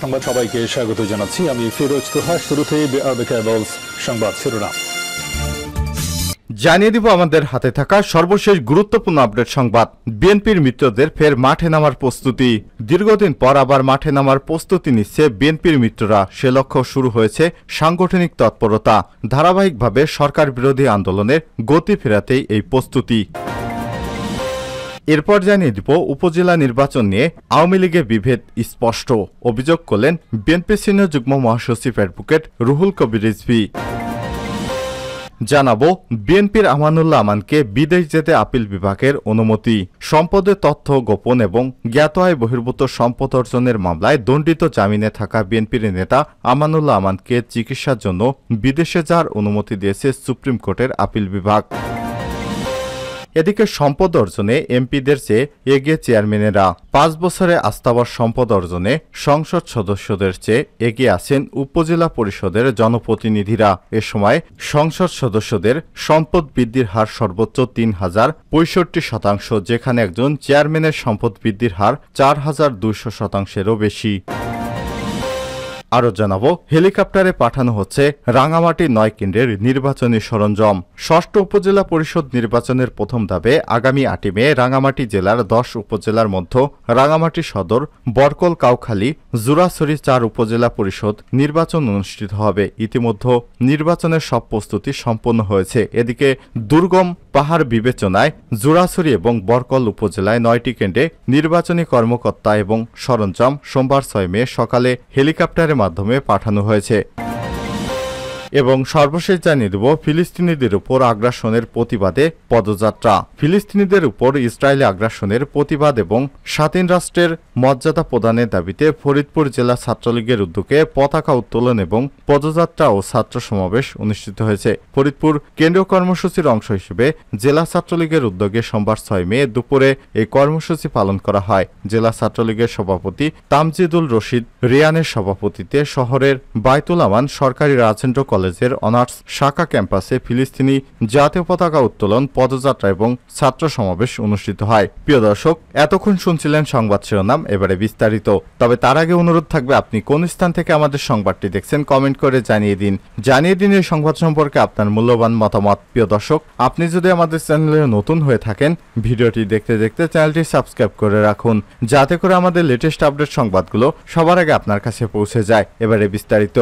সংবাদ সবাইকে স্বাগত জানাচ্ছি। আমি ফিরোজ তোহা। শুরুতে সংবাদ শিরোনাম জানিয়ে দিব আমাদের হাতে থাকা সর্বশেষ গুরুত্বপূর্ণ আপডেট সংবাদ। বিএনপির মিত্রদের ফের মাঠে নামার প্রস্তুতি। দীর্ঘদিন পর আবার মাঠে নামার প্রস্তুতি নিচ্ছে বিএনপির মিত্ররা। সে লক্ষ্য শুরু হয়েছে সাংগঠনিক তৎপরতা। ধারাবাহিকভাবে সরকার বিরোধী আন্দোলনের গতি ফেরাতেই এই প্রস্তুতি। এরপর জানিয়ে দিব উপজেলা নির্বাচন নিয়ে আওয়ামী লীগের বিভেদ স্পষ্ট, অভিযোগ করলেন বিএনপি সিনিয়র যুগ্ম মহাসচিব অ্যাডভোকেট রুহুল কবির রিজভী। জানাবো বিএনপির আমানুল্লাহ আমানকে বিদেশ যেতে আপিল বিভাগের অনুমতি। সম্পদের তথ্য গোপন এবং জ্ঞাত আয় বহির্ভূত সম্পদ অর্জনের মামলায় দণ্ডিত জামিনে থাকা বিএনপির নেতা আমানুল্লাহ আমানকে চিকিৎসার জন্য বিদেশে যাওয়ার অনুমতি দিয়েছে সুপ্রিম কোর্টের আপিল বিভাগ। এদিকে সম্পদ অর্জনে এমপিদের চেয়ে এগিয়ে চেয়ারম্যানেরা। ৫ বছরে আস্থাভার সম্পদ অর্জনে সংসদ সদস্যদের চেয়ে এগিয়ে আছেন উপজেলা পরিষদের জনপ্রতিনিধিরা। এ সময় সংসদ সদস্যদের সম্পদ বৃদ্ধির হার সর্বোচ্চ ৩,০৬৫%, যেখানে একজন চেয়ারম্যানের সম্পদ বৃদ্ধির হার ৪,২০০%-এরও বেশি। আরও জানাবো হেলিকপ্টারে পাঠানো হচ্ছে রাঙামাটি ৯ কেন্দ্রের নির্বাচনী সরঞ্জাম। ষষ্ঠ উপজেলা পরিষদ নির্বাচনের প্রথম ধাপে আগামী ৮ মে রাঙামাটি জেলার ১০ উপজেলার মধ্যে রাঙামাটি সদর, বরকল, কাউখালী, জুরাছড়ি ৪ উপজেলা পরিষদ নির্বাচন অনুষ্ঠিত হবে। ইতিমধ্যে নির্বাচনের সব প্রস্তুতি সম্পন্ন হয়েছে। এদিকে দুর্গম পাহাড় বিবেচনায় জুরাছড়ি এবং বরকল উপজেলায় ৯টি কেন্দ্রে নির্বাচনী কর্মকর্তা এবং সরঞ্জাম সোমবার ৬ মে সকালে হেলিকপ্টারের মাধ্যমে পাঠানো হয়েছে। এবং সর্বশেষ জানিয়ে দেব ফিলিস্তিনিদের উপর আগ্রাসনের প্রতিবাদে পদযাত্রা। ফিলিস্তিনিদের উপর ইসরায়েলি আগ্রাসনের প্রতিবাদ এবং স্বাধীন রাষ্ট্রের মর্যাদা প্রদানের দাবিতে ফরিদপুর জেলা ছাত্রলীগের উদ্যোগে পতাকা উত্তোলন এবং পদযাত্রা ও ছাত্র সমাবেশ অনুষ্ঠিত হয়েছে। ফরিদপুর কেন্দ্রীয় কর্মসূচির অংশ হিসেবে জেলা ছাত্রলীগের উদ্যোগে সোমবার ৬ মে দুপুরে এই কর্মসূচি পালন করা হয়। জেলা ছাত্রলীগের সভাপতি তামজিদুল রশিদ রিয়ানের সভাপতিত্বে শহরের বাইতুল আমান সরকারি রাজেন্দ্র কলেজের অনার্স শাখা ক্যাম্পাসে ফিলিস্তিনি জাতীয় পতাকা উত্তোলন, পদযাত্রা এবং ছাত্র সমাবেশ অনুষ্ঠিত হয়। প্রিয় দর্শক, এতক্ষণ শুনছিলেন সংবাদ শিরোনাম, এবারে বিস্তারিত। তবে তার আগে অনুরোধ থাকবে আপনি কোন স্থান থেকে আমাদের সংবাদটি দেখছেন কমেন্ট করে জানিয়ে দিন এই সংবাদ সম্পর্কে আপনার মূল্যবান মতামত। প্রিয় দর্শক, আপনি যদি আমাদের চ্যানেলে নতুন হয়ে থাকেন, ভিডিওটি দেখতে দেখতে চ্যানেলটি সাবস্ক্রাইব করে রাখুন, যাতে করে আমাদের লেটেস্ট আপডেট সংবাদগুলো সবার আগে আপনার কাছে পৌঁছে যায়। এবারে বিস্তারিত।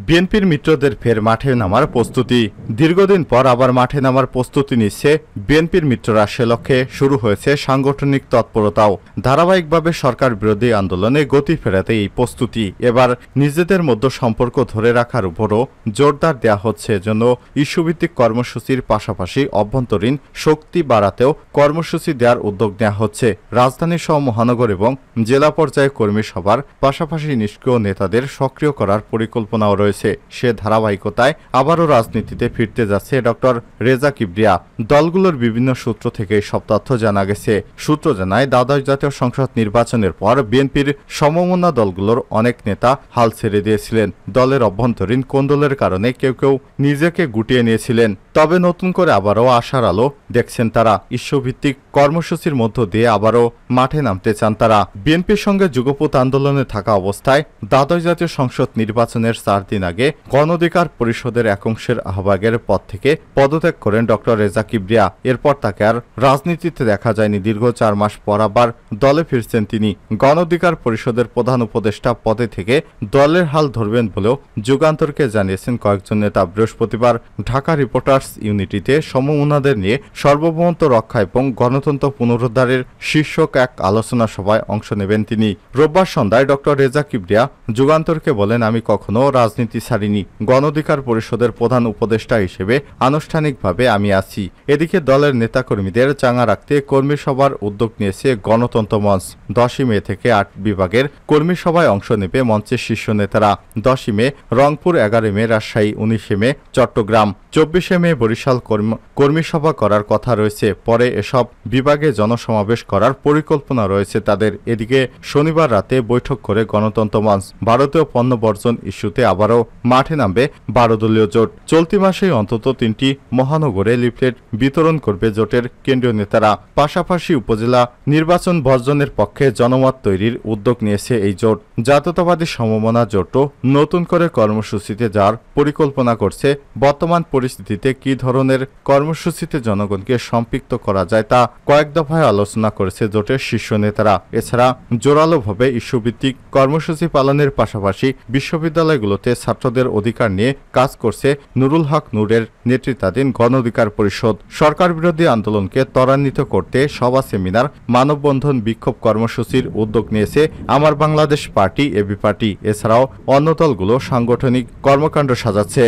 বিএনপির মিত্রদের ফের মাঠে নামার প্রস্তুতি। দীর্ঘদিন পর আবার মাঠে নামার প্রস্তুতি নিচ্ছে বিএনপির মিত্ররা। সে লক্ষ্যে শুরু হয়েছে সাংগঠনিক তৎপরতাও। ধারাবাহিকভাবে সরকার বিরোধী আন্দোলনে গতি ফেরাতে এই প্রস্তুতি। এবার নিজেদের মধ্যে সম্পর্ক ধরে রাখার উপরও জোরদার দেওয়া হচ্ছে। এজন্য ইস্যুভিত্তিক কর্মসূচির পাশাপাশি অভ্যন্তরীণ শক্তি বাড়াতেও কর্মসূচি দেওয়ার উদ্যোগ নেওয়া হচ্ছে। রাজধানী সহ মহানগর এবং জেলা পর্যায়ে কর্মী সভার পাশাপাশি নিষ্ক্রিয় নেতাদের সক্রিয় করার পরিকল্পনাও রয়েছে। সে ধারাবাহিকতায় আবারও রাজনীতিতে ফিরতে যাচ্ছে ডক্টর রেজা কিবরিয়া। দলগুলোর বিভিন্ন সূত্র থেকে সব তথ্য জানা গেছে। সূত্র জানায়, দ্বাদশ জাতীয় সংসদ নির্বাচনের পর বিএনপির সমমনা দলগুলোর অনেক নেতা হাল ছেড়ে দিয়েছিলেন। দলের অভ্যন্তরীণ কোন্দলের কারণে কেউ কেউ নিজেকে গুটিয়ে নিয়েছিলেন। তবে নতুন করে আবারও আশার আলো দেখছেন তারা। ইস্যুভিত্তিক কর্মসূচির মধ্য দিয়ে আবারও মাঠে নামতে চান তারা। বিএনপির সঙ্গে যুগপৎ আন্দোলনে থাকা অবস্থায় দ্বাদশ জাতীয় সংসদ নির্বাচনের ৪ দিন আগে গণ অধিকার পরিষদের এক অংশের আহ্বায়কের পদ থেকে পদত্যাগ করেন ডক্টর রেজা কিবরিয়া। এরপর তাকে আর রাজনীতিতে দেখা যায়নি। দীর্ঘ ৪ মাস পর আবার দলে ফিরছেন তিনি। গণ অধিকার পরিষদের প্রধান উপদেষ্টা পদে থেকে দলের হাল ধরবেন বলেও যুগান্তরকে জানিয়েছেন কয়েকজন নেতা। বৃহস্পতিবার ঢাকা রিপোর্টার্স ইউনিটিতে সমমনাদের নিয়ে সার্বভৌমত্ব রক্ষা এবং গণতন্ত্র পুনরুদ্ধারের শীর্ষক এক আলোচনা সভায় অংশ নেবেন তিনি। রোববার সন্ধ্যায় ডক্টর রেজা কিবরিয়া যুগান্তরকে বলেন, আমি কখনো রাজনীতি ছাড়িনি। গণ অধিকার পরিষদের প্রধান উপদেষ্টা হিসেবে আনুষ্ঠানিকভাবে আমি আছি। এদিকে দলের নেতাকর্মীদের চাঙ্গা রাখতে কর্মী সভার উদ্যোগ নিয়েছে গণতন্ত্র মঞ্চ। 10 মে থেকে 8 বিভাগের কর্মী সভায় অংশ নেবে মঞ্চের শীর্ষ নেতারা। 10 মে রংপুর, 11 মে রাজশাহী, 19 মে চট্টগ্রাম, 24 মে মে বরিশাল কর্মী সভা করার কথা রয়েছে। পরে এসব বিভাগে জনসমাবেশ করার পরিকল্পনা রয়েছে তাদের। এদিকে শনিবার রাতে বৈঠক করে গণতন্ত্র মঞ্চ ভারতীয় পণ্য বর্জন ইস্যুতে আবারও মাঠে নামবে 12 দলীয় জোট। চলতি মাসেই অন্তত 3টি মহানগরে লিফলেট বিতরণ করবে জোটের কেন্দ্রীয় নেতারা। পাশাপাশি উপজেলা নির্বাচন বর্জনের পক্ষে জনমত তৈরির উদ্যোগ নিয়েছে এই জোট। জাতীয়তাবাদী সমমনা জোটও নতুন করে কর্মসূচিতে যাওয়ার পরিকল্পনা করছে। বর্তমান পরিস্থিতিতে কী ধরনের কর্মসূচিতে জনগণকে সম্পৃক্ত করা যায় তা কয়েক দফায় আলোচনা করেছে জোটের শীর্ষ নেতারা। এছাড়া জোরালোভাবে ইস্যুভিত্তিক কর্মসূচি পালনের পাশাপাশি বিশ্ববিদ্যালয়গুলোতে ছাত্রদের অধিকার নিয়ে কাজ করছে নুরুল হক নূরের নেতৃত্বাধীন গণ অধিকার পরিষদ। সরকার বিরোধী আন্দোলনকে ত্বরান্বিত করতে সভা, সেমিনার, মানববন্ধন, বিক্ষোভ কর্মসূচির উদ্যোগ নিয়েছে আমার বাংলাদেশ পার্টি, এবি পার্টি। এছাড়াও অন্য দলগুলো সাংগঠনিক কর্মকাণ্ড সাজাচ্ছে।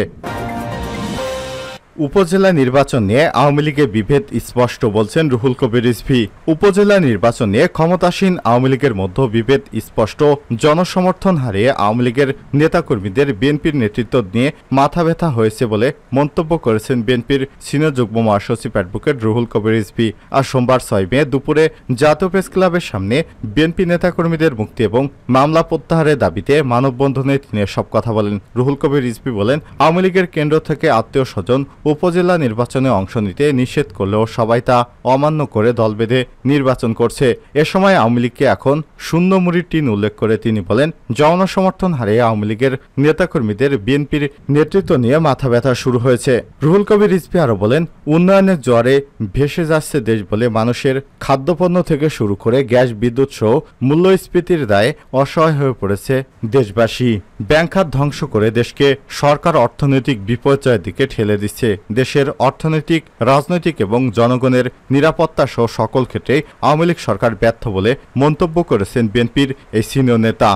উপজেলা নির্বাচন নিয়ে আওয়ামী লীগের বিভেদ স্পষ্ট, বলছেন রুহুল কবির রিজভী। উপজেলা নির্বাচন নিয়ে ক্ষমতাসীন আওয়ামী লীগের মধ্যে বিভেদ স্পষ্ট। জনসমর্থন হারিয়ে আওয়ামী লীগের নেতাকর্মীদের বিএনপির নেতৃত্ব নিয়ে মাথা ব্যথা হয়েছে বলে মন্তব্য করেছেন বিএনপির সিনিয়র যুগ্ম মহাসচিব অ্যাডভোকেট রুহুল কবির রিজভী। আর সোমবার 6 মে দুপুরে জাতীয় প্রেস ক্লাবের সামনে বিএনপি নেতাকর্মীদের মুক্তি এবং মামলা প্রত্যাহারের দাবিতে মানববন্ধনে তিনি সব কথা বলেন। রুহুল কবির রিজভী বলেন, আওয়ামী লীগের কেন্দ্র থেকে আত্মীয় স্বজন উপজেলা নির্বাচনে অংশ নিতে নিষেধ করলেও সবাই তা অমান্য করে দল বেঁধে নির্বাচন করছে। এ সময় আওয়ামী লীগকে এখন শূন্য মুড়ির টিন উল্লেখ করে তিনি বলেন, জনসমর্থন হারিয়ে আওয়ামী লীগের নেতাকর্মীদের বিএনপির নেতৃত্ব নিয়ে মাথা ব্যথা শুরু হয়েছে। রুহুল কবির রিজভী আরও বলেন, উন্নয়নের জোয়ারে ভেসে যাচ্ছে দেশ বলে মানুষের খাদ্যপণ্য থেকে শুরু করে গ্যাস, বিদ্যুৎ সহ মূল্যস্ফীতির দায়ে অসহায় হয়ে পড়েছে দেশবাসী। ব্যাংক খাত ধ্বংস করে দেশকে সরকার অর্থনৈতিক বিপর্যয়ের দিকে ঠেলে দিচ্ছে। দেশের অর্থনৈতিক, রাজনৈতিক এবং জনগণের নিরাপত্তা সহ সকল ক্ষেত্রে আওয়ামী লীগ সরকার ব্যর্থ বলে মন্তব্য করেছেন বিএনপির এই সিনিয়র নেতা।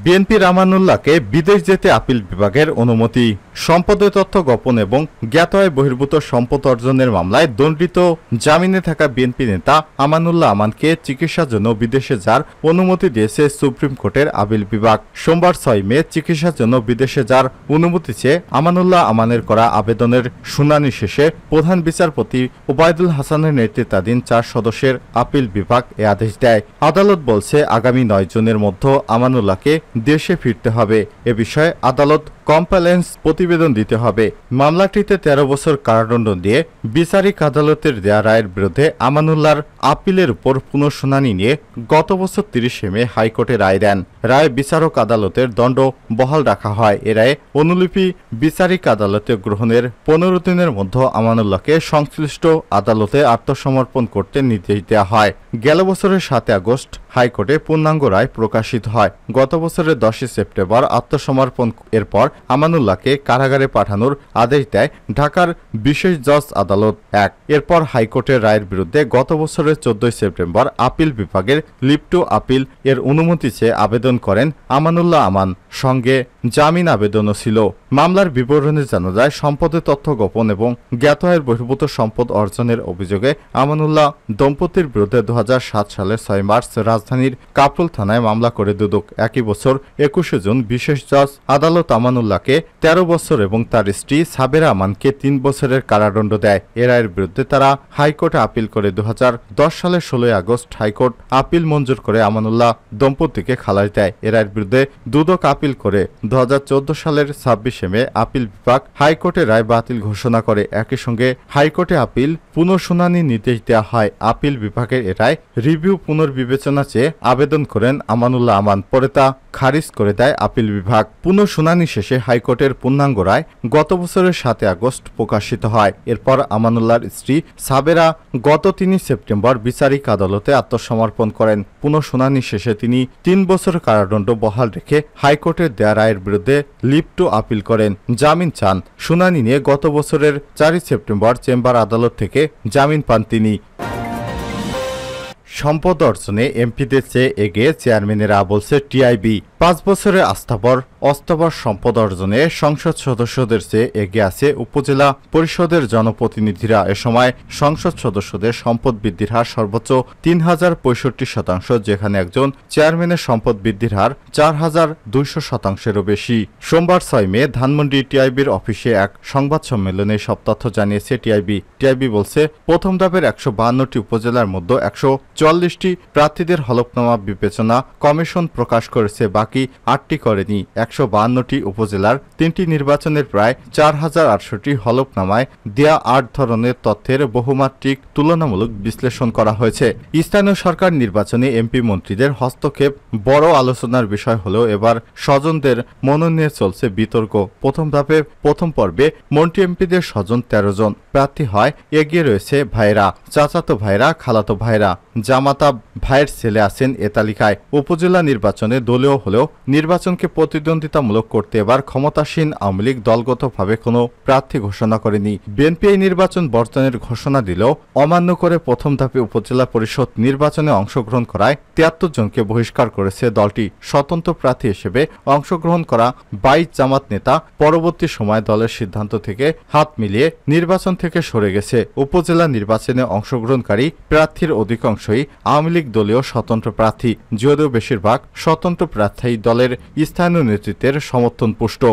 বিএনপির আমানুল্লাহকে বিদেশ যেতে আপিল বিভাগের অনুমতি। সম্পদের তথ্য গোপন এবং জ্ঞাত আয় বহির্ভূত সম্পদ অর্জনের মামলায় দণ্ডিত জামিনে থাকা বিএনপি নেতা আমানুল্লাহ আমানকে চিকিৎসার জন্য বিদেশে যাওয়ার অনুমতি দিয়েছে সুপ্রিম কোর্টের আপিল বিভাগ। সোমবার 6 মে চিকিৎসার জন্য বিদেশে যাওয়ার অনুমতি চেয়ে আমানুল্লাহ আমানের করা আবেদনের শুনানি শেষে প্রধান বিচারপতি ওবায়দুল হাসানের নেতৃত্বাধীন 4 সদস্যের আপিল বিভাগ এ আদেশ দেয়। আদালত বলছে, আগামী 9 জুনের মধ্যে আমানুল্লাহকে দেশে ফিরতে হবে। এ বিষয়ে আদালত কমপ্লেন্স প্রতিবেদন দিতে হবে। মামলাটিতে 13 বছর কারাদণ্ড দিয়ে বিচারিক আদালতের দেয়া রায়ের বিরুদ্ধে আমানুল্লাহর আপিলের উপর পুনঃশুনানি নিয়ে গত বছর 30 মে হাইকোর্টে রায় দেন। রায় বিচারক আদালতের দণ্ড বহাল রাখা হয়। এ রায়ে অনুলিপি বিচারিক আদালতে গ্রহণের 15 দিনের মধ্যে আমানুল্লাহকে সংশ্লিষ্ট আদালতে আত্মসমর্পণ করতে নির্দেশ দেওয়া হয়। গেল বছরের 7 আগস্ট হাইকোর্টে পূর্ণাঙ্গ রায় প্রকাশিত হয়। গত বছরের 10 সেপ্টেম্বর আত্মসমর্পণ এরপর আমানুল্লাহকে কারাগারে পাঠানোর আদেশ দেয় ঢাকার বিশেষ জজ আদালত 1। এরপর হাইকোর্টের রায়ের বিরুদ্ধে গত বছরের 14 সেপ্টেম্বর আপিল বিভাগের লিভ টু আপিল এর অনুমতি চেয়ে আবেদন করেন আমানুল্লাহ আমান। সঙ্গে জামিন আবেদনও ছিল। মামলার বিবরণে জানা যায়, সম্পদের তথ্য গোপন এবং জ্ঞাত আয়ের বহির্ভূত সম্পদ অর্জনের অভিযোগে আমানুল্লাহ দম্পতির বিরুদ্ধে 2007 সালের 6 মার্চ রাজধানীর কাপ্রুল থানায় মামলা করে দুদক। একই বছর 21 জুন বিশেষ জজ আদালত আমানুল্লাহকে 13 বছর এবং তার স্ত্রী সাবেরা আমানকে 3 বছরের কারাদণ্ড দেয়। এ রায়ের বিরুদ্ধে তারা হাইকোর্টে আপিল করে 2010 সালের 16 আগস্ট হাইকোর্ট আপিল মঞ্জুর করে আমানুল্লাহ দম্পতিকে খালাস দেয়। এ রায়ের বিরুদ্ধে দুদক আপিল করে 2014 সালের 26 মে আপিল বিভাগ হাইকোর্টে রায় বাতিল ঘোষণা করে। একই সঙ্গে হাইকোর্টে আপিল পুনঃশুনানির নির্দেশ দেওয়া হয়। আপিল বিভাগের এ রায় রিভিউ পুনর্বিবেচনা চেয়ে আবেদন করেন আমানুল্লাহ আমান। পরে তা খারিজ করে দেয় আপিল বিভাগ। পুনঃশুনানি শেষে হাইকোর্টের পূর্ণাঙ্গ রায় গত বছরের 7 আগস্ট প্রকাশিত হয়। এরপর আমানুল্লাহর স্ত্রী সাবেরা গত 3 সেপ্টেম্বর বিচারিক আদালতে আত্মসমর্পণ করেন। পুনঃশুনানি শেষে তিনি 3 বছর কারাদণ্ড বহাল রেখে হাইকোর্টের দেয়া রায়ের বিরুদ্ধে লিভ টু আপিল করেন, জামিন চান। শুনানি নিয়ে গত বছরের 4 সেপ্টেম্বর চেম্বার আদালত থেকে জামিন পান তিনি। সম্পদ অর্জনে এমপিদের চেয়ে এগিয়ে চেয়ারম্যানেরা, বলছে টিআইবি। 5 বছরে অস্থাবর সম্পদ অর্জনে সংসদ সদস্যদের চেয়ে এগিয়ে আছে উপজেলা পরিষদের জনপ্রতিনিধিরা। এ সময় সংসদ সদস্যদের সম্পদ বৃদ্ধির হার সর্বোচ্চ 3065%, যেখানে একজন চেয়ারম্যানের সম্পদ বৃদ্ধির হার 4200%-এরও বেশি। সোমবার 6 মে ধানমন্ডি টিআইবির অফিসে এক সংবাদ সম্মেলনে সব তথ্য জানিয়েছে টিআইবি বলছে, প্রথম ধাপের 152টি উপজেলার মধ্যে 144টি প্রার্থীদের হলফনামা বিবেচনা কমিশন প্রকাশ করেছে, বাকি 8টি করেনি। 152টি উপজেলার 3টি নির্বাচনের প্রায় 4800টি হলফনামায় দেয়া 8 ধরনের তথ্যের বহুমাত্রিক তুলনামূলক বিশ্লেষণ করা হয়েছে। স্থানীয় সরকার নির্বাচনে এমপি মন্ত্রীদের হস্তক্ষেপ বড় আলোচনার বিষয় হলেও এবার স্বজনদের মনোনয়নে চলছে বিতর্ক। প্রথম ধাপে প্রথম পর্বে মন্ত্রী এমপিদের স্বজন 13 জন প্রার্থী হয়। এগিয়ে রয়েছে ভাইরা, চাচাতো ভাইরা, খালাতো ভাইরা, জামাতা ভাইয়ের ছেলে আছেন এ তালিকায়। উপজেলা নির্বাচনে দলীয় হলেও নির্বাচনকে প্রতিদ্বন্দ্বিতামূলক করতে এবার ক্ষমতাসীন আওয়ামী লীগ দলগতভাবে কোনো প্রার্থী ঘোষণা করেনি। বিএনপি এই নির্বাচন বর্জনের ঘোষণা দিলেও অমান্য করে প্রথম ধাপে উপজেলা পরিষদ নির্বাচনে অংশগ্রহণ করায় 73 জনকে বহিষ্কার করেছে দলটি। স্বতন্ত্র প্রার্থী হিসেবে অংশগ্রহণ করা 22 জামাত নেতা পরবর্তী সময় দলের সিদ্ধান্ত থেকে হাত মিলিয়ে নির্বাচন থেকে সরে গেছে। উপজেলা নির্বাচনে অংশগ্রহণকারী প্রার্থীর অধিকাংশই আওয়ামী লীগ দলীয় স্বতন্ত্র প্রার্থী, যদিও বেশিরভাগ স্বতন্ত্র প্রার্থী দলের স্থানীয় নেতৃত্বের সমর্থন পুষ্ট।